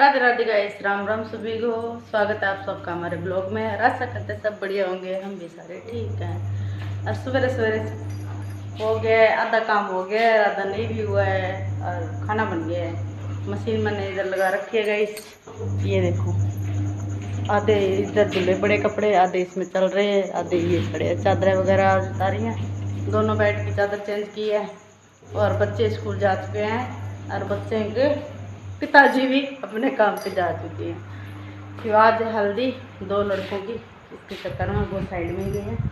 Radhe Radhe guys, Ram Ram सभी को। स्वागत है आप सबका हमारे ब्लॉग में। आशा करते सब बढ़िया होंगे, हम भी सारे ठीक हैं। और सवेरे सवेरे हो गया, आधा काम हो गया, आधा नहीं भी हुआ है और खाना बन गया है। मशीन मैंने इधर लगा रखी है गाइस, ये देखो। आधे इधर धुले पड़े कपड़े, आधे इसमें चल रहे हैं, आधे ये खड़े हैं। चादरें वगैरह उतारी हैं, दोनों बेड की चादर चेंज की है। और बच्चे स्कूल जा चुके हैं और बच्चे के पिताजी भी अपने काम पे जा चुके हैं। फिर आज हल्दी 2 लड़कों की, इसके चक्कर में वो साइड में गए हैं।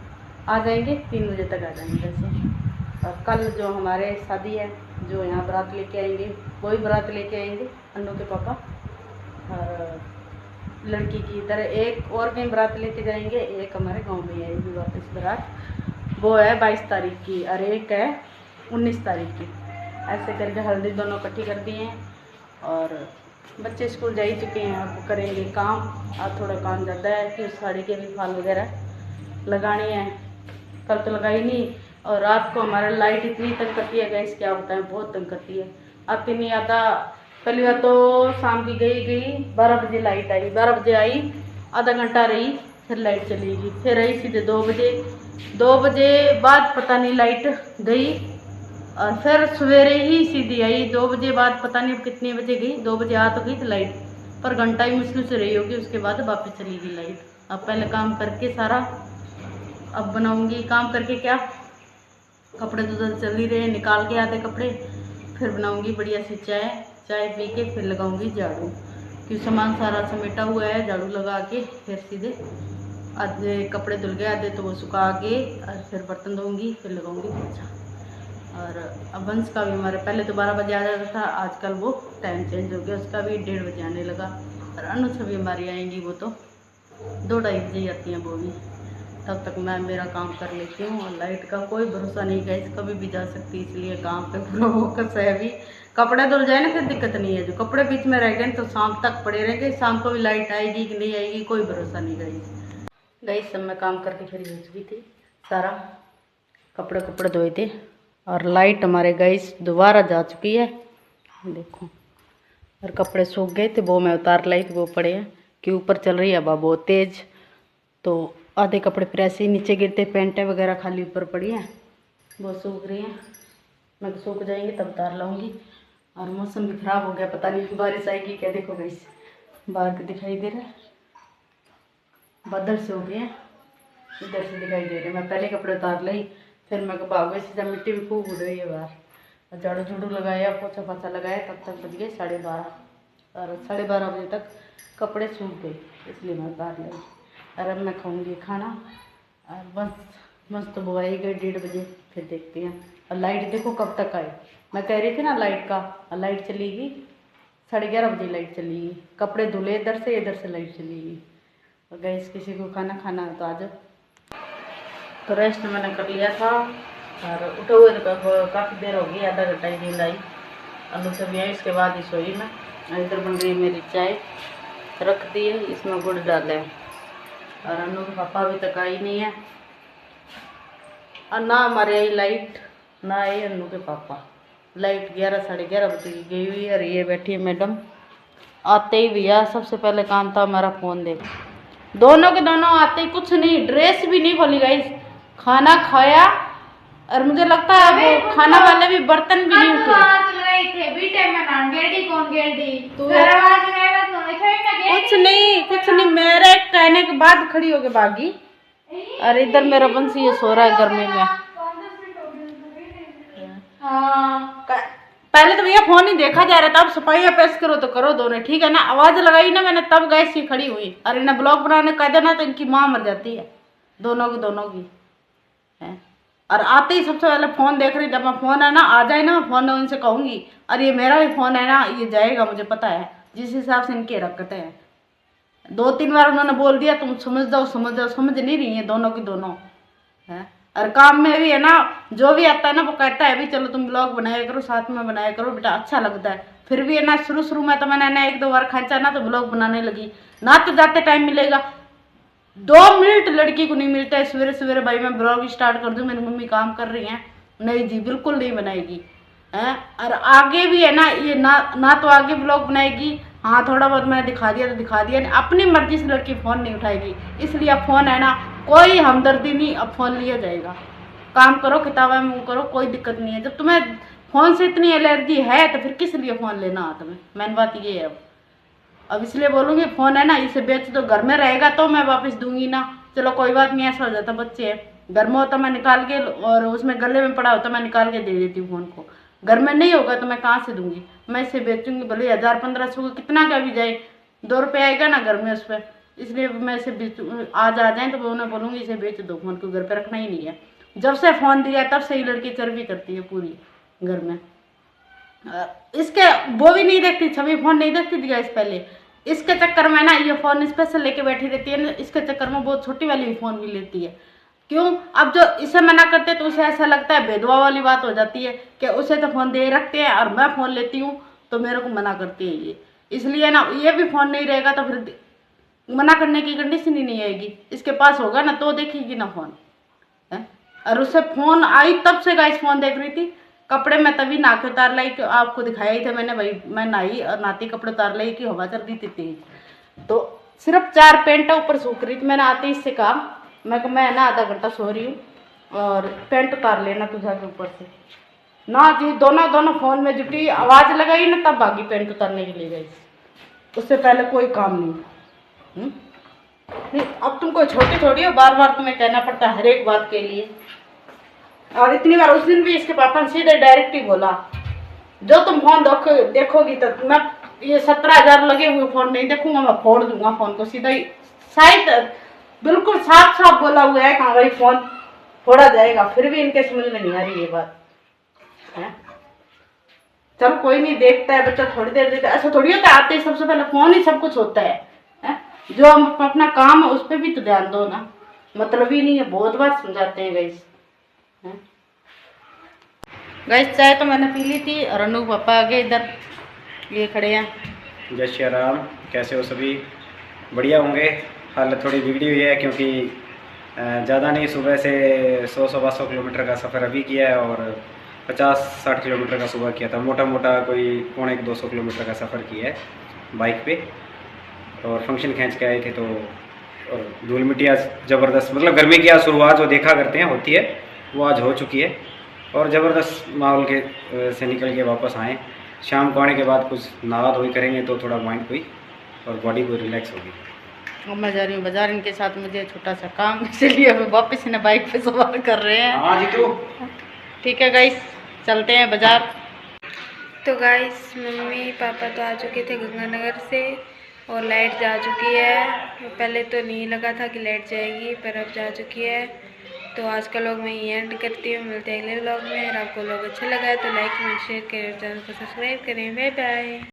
आ जाएंगे 3 बजे तक आ जाएंगे जैसे। और कल जो हमारे शादी है, जो यहाँ बारात लेके आएंगे, वही बारात लेके आएंगे अन्नू के पापा। और लड़की की तरह एक और कहीं बारात लेके जाएंगे, एक हमारे गांव में आएगी वापस बारात। वो है 22 तारीख की और एक है 19 तारीख की। ऐसे करके हल्दी दोनों इकट्ठी कर दी हैं। और बच्चे स्कूल जा ही चुके हैं, अब करेंगे काम। आज थोड़ा काम ज़्यादा है कि साड़ी के भी फाल वगैरह लगानी है, कल तो लगाई नहीं। और रात को हमारा लाइट इतनी तंग करती है गैस, क्या होता है, बहुत तंग करती है। आती नहीं आता। पहली बार तो शाम की गई 12 बजे लाइट आई, 12 बजे आई, आधा घंटा रही, फिर लाइट चली गई। फिर आई सीधे 2 बजे, 2 बजे बाद पता नहीं लाइट गई। और फिर सवेरे ही सीधी आई 2 बजे बाद, पता नहीं अब कितने बजे गई। 2 बजे आ तो गई थी लाइट, पर घंटा ही मुश्किल से रही होगी, उसके बाद वापस चली गई लाइट। अब पहले काम करके सारा, अब बनाऊंगी काम करके। क्या कपड़े तो चल ही रहे, निकाल के आधे कपड़े, फिर बनाऊंगी बढ़िया सी चाय। चाय पी के फिर लगाऊंगी झाड़ू, क्योंकि सामान सारा समेटा हुआ है। झाड़ू लगा के फिर सीधे आधे कपड़े धुल गए, आधे तो वो सुखा के, और फिर बर्तन धोऊंगी, फिर लगाऊंगी पोछा। और अब वंश का भी हमारे पहले तो 12 बजे आ जाता था, आजकल वो टाइम चेंज हो गया, उसका भी 1:30 बजे आने लगा। और अनुष्का भी हमारी आएंगी, वो तो 2-2:30 बजे ही आती हैं वो भी। तब तक मैं मेरा काम कर लेती हूँ। और लाइट का कोई भरोसा नहीं गैस, कभी भी जा सकती, इसलिए काम पे पूरा फोकस है अभी। कपड़े धुल जाए ना फिर दिक्कत नहीं है, जो कपड़े बीच में रह गए तो शाम तक पड़े रहेंगे। शाम को भी लाइट आएगी कि नहीं आएगी कोई भरोसा नहीं गैस। सब मैं काम करके फिर हो चुकी थी, सारा कपड़े धोए थे। और लाइट हमारे गैस दोबारा जा चुकी है, देखो। और कपड़े सूख गए थे, वो मैं उतार लाई थी, वो पड़े हैं कि ऊपर चल रही है हवा बहुत तेज, तो आधे कपड़े प्रेस ही नीचे गिरते, पैंटें वगैरह खाली ऊपर पड़ी हैं, वो सूख रही हैं। मैं सूख जाएंगी तब उतार लाऊंगी। और मौसम भी खराब हो गया, पता नहीं बारिश आएगी क्या। देखो गैस बाहर के दिखाई दे रहा है, बादल से हो गए हैं, इधर से दिखाई दे रहे। मैं पहले कपड़े उतार लाई, फिर मैं भाग गई सीधा, मिट्टी भी खूब उड़ रही है बाहर। झाड़ू झूड़ू लगाया, पोछा पाछा लगाया, तब तक बज गए 12:30। और 12:30 बजे तक कपड़े सूख गए, इसलिए मैं उतार लाई। और अब मैं खाऊंगी खाना। और बस तो वो आएगी 1:30 बजे, फिर देखते हैं। और लाइट देखो कब तक आए, मैं कह रही थी ना लाइट का। और लाइट चली गई 11:30 बजे, लाइट चली गई। कपड़े धुले इधर से लाइट चली गई। और गैस किसी को खाना खाना है तो आ जाओ। तो रेस्ट मैंने कर लिया था और उठे हुए तो काफ़ी देर हो गई, आधा घंटा ही नींद आई। अनु से भी आई, इसके बाद ही सोई मैं। इधर बन रही है मेरी चाय, रख दी है, इसमें गुड़ डाले हैं। और अनु के पापा अभी तक आई नहीं है, और ना हमारे आई लाइट, ना आई अनु के पापा। लाइट 11 साढ़े 11 बजे की गई हुई है। और ये बैठी है मैडम। आते ही भैया सबसे पहले काम था हमारा फ़ोन देख। दोनों के दोनों आते ही कुछ नहीं, ड्रेस भी नहीं खोली गई, खाना खाया। और मुझे लगता है वो खाना वाले भी बर्तन भी नहीं उठे। कुछ नहीं मेरे कहने के बाद खड़ी होके भागी। और इधर मेरा बंसी ये सो रहा है गर्मी में। पहले तो भैया फोन ही देखा जा रहा था, अब सफाई पेश करो तो करो दोनों, ठीक है ना। आवाज लगाई ना मैंने तब गैस ही खड़ी हुई। और इन्हें ब्लॉग बनाने कह देना तो इनकी माँ मर जाती है, दोनों की है। और आते ही सबसे पहले फोन देख रही, जब मैं फोन है ना आ जाए ना, फोन उनसे कहूंगी। और ये मेरा भी फोन है ना, ये जाएगा, मुझे पता है जिस हिसाब से इनकी हरकतें हैं। 2-3 बार उन्होंने बोल दिया तुम समझ जाओ, समझ नहीं रही है दोनों की दोनों है। और काम में भी है ना, जो भी आता है ना वो कहता है भी चलो तुम ब्लॉग बनाया करो, साथ में बनाया करो बेटा, अच्छा लगता है। फिर भी है ना शुरू में तो मैंने ना 1-2 बार खींचा ना तो ब्लॉग बनाने लगी ना, तो जाते टाइम मिलेगा 2 मिनट लड़की को नहीं मिलता है। सवेरे भाई मैं ब्लॉग स्टार्ट कर दूं, मेरी मम्मी काम कर रही हैं, नहीं जी बिल्कुल नहीं बनाएगी है। और आगे भी है ना, ये ना तो आगे ब्लॉग बनाएगी, हाँ थोड़ा बहुत मैंने दिखा दिया तो दिखा दिया, नहीं अपनी मर्जी से लड़की फ़ोन नहीं उठाएगी। इसलिए अब फ़ोन है ना, कोई हमदर्दी नहीं, अब फ़ोन लिया जाएगा। काम करो, किताबें में करो, कोई दिक्कत नहीं है। जब तुम्हें फ़ोन से इतनी एलर्जी है तो फिर किस लिए फ़ोन लेना हाथ में। मेन बात ये है। अब इसलिए बोलूँगी फ़ोन है ना इसे बेच दो, घर में रहेगा तो मैं वापस दूंगी ना। चलो कोई बात नहीं, ऐसा हो जाता, बच्चे हैं। घर में होता मैं निकाल के, और उसमें गले में पड़ा होता मैं निकाल के दे देती हूँ फ़ोन को। घर में नहीं होगा तो मैं कहाँ से दूंगी। मैं इसे बेचूंगी, भले 1000-1500 का कितना का भी जाए, 2 रुपये आएगा ना घर में उस पर। इसलिए मैं इसे आज आ जाए तो मैं उन्हें बोलूँगी इसे बेच दो, फ़ोन को घर पर रखना ही नहीं है। जब से फ़ोन दिया तब से ही लड़की चर्बी करती है पूरी घर में। इसके वो भी नहीं देखती, छवि फ़ोन नहीं देखती थी गाइस पहले। इसके चक्कर में ना ये फ़ोन स्पेशल लेके बैठी रहती है। इसके चक्कर में बहुत छोटी वाली भी फ़ोन भी लेती है। क्यों? अब जो इसे मना करते तो उसे ऐसा लगता है, भेदभाव वाली बात हो जाती है कि उसे तो फ़ोन दे रखते हैं और मैं फ़ोन लेती हूँ तो मेरे को मना करती है ये। इसलिए ना ये भी फ़ोन नहीं रहेगा तो फिर मना करने की कंडीशन ही नहीं आएगी। इसके पास होगा ना तो देखेगी ना फ़ोन है। और उसे फ़ोन आई तब से गाइस फ़ोन देख रही थी। कपड़े मैं तभी नहा के उतार लाई, कि आपको दिखाया ही था मैंने भाई। मैं नहाई और नहाती कपड़े उतार लाई कि हवा चल रही थी तेज। तो सिर्फ 4 पैंट ऊपर सूख रही थी। मैंने आते ही इससे कहा मैं ना आधा घंटा सो रही हूँ और पैंट उतार लेना तू जाके ऊपर से। ना जी, दोनों फ़ोन में जुटी, आवाज़ लगाई ना तब भागी पैंट उतारने के लिए गई। उससे पहले कोई काम नहीं। नहीं, अब तुम कोई छोटी थोड़ी हो, बार बार तुम्हें कहना पड़ता है हर एक बात के लिए। और इतनी बार उस दिन भी इसके पापा ने सीधे डायरेक्ट ही बोला, जो तुम फोन देखोगी तो मैं ये 17,000 लगे हुए फ़ोन नहीं देखूंगा, मैं फोड़ दूंगा फ़ोन को सीधा ही। शायद बिल्कुल साफ साफ बोला हुआ है कहाँ भाई फ़ोन फोड़ा जाएगा, फिर भी इनके समझ में नहीं आ रही ये बात है। चलो कोई नहीं, देखता है बच्चा, थोड़ी देर देखता है। ऐसा थोड़ी होता है आते ही सबसे पहले फ़ोन ही सब कुछ होता है। जो हम अपना काम है उस पर भी तो ध्यान दो ना, मतलब ही नहीं है। बहुत बार समझाते हैं गाइस। गाइस चाय तो मैंने पी ली थी और अनु पापा आ गए इधर, ये खड़े हैं। जय श्री राम। कैसे हो सभी? बढ़िया होंगे। हालत थोड़ी बिगड़ी हुई है क्योंकि ज़्यादा नहीं, सुबह से 100-125 किलोमीटर का सफ़र अभी किया है और 50-60 किलोमीटर का सुबह किया था। मोटा मोटा कोई 150-200 किलोमीटर का सफ़र किया है बाइक पे। और फंक्शन खींच के आए थे तो, और धूल मिट्टी आज ज़बरदस्त, मतलब गर्मी की आज शुरुआत जो देखा करते हैं होती है वो आज हो चुकी है। और ज़बरदस्त माहौल के से निकल के वापस आए। शाम को आने के बाद कुछ नहा धोई करेंगे तो थोड़ा माइंड कोई और बॉडी को रिलैक्स होगी। अब मैं जा रही हूँ बाजार, इनके साथ मुझे छोटा सा काम, इसलिए अभी वापस इन्हें बाइक पे सवार कर रहे हैं। हाँ जी, तो ठीक है गाइस, चलते हैं बाजार। तो गाइस मम्मी पापा तो आ चुके थे गंगानगर से और लाइट जा चुकी है। पहले तो नहीं लगा था कि लाइट जाएगी, पर अब जा चुकी है। तो आज का व्लॉग मैं ये एंड करती हूँ, मिलते हैं अगले व्लॉग में। अगर आपको व्लॉग अच्छा लगा है तो लाइक कमेंट शेयर करें, चैनल को सब्सक्राइब करें। Bye bye.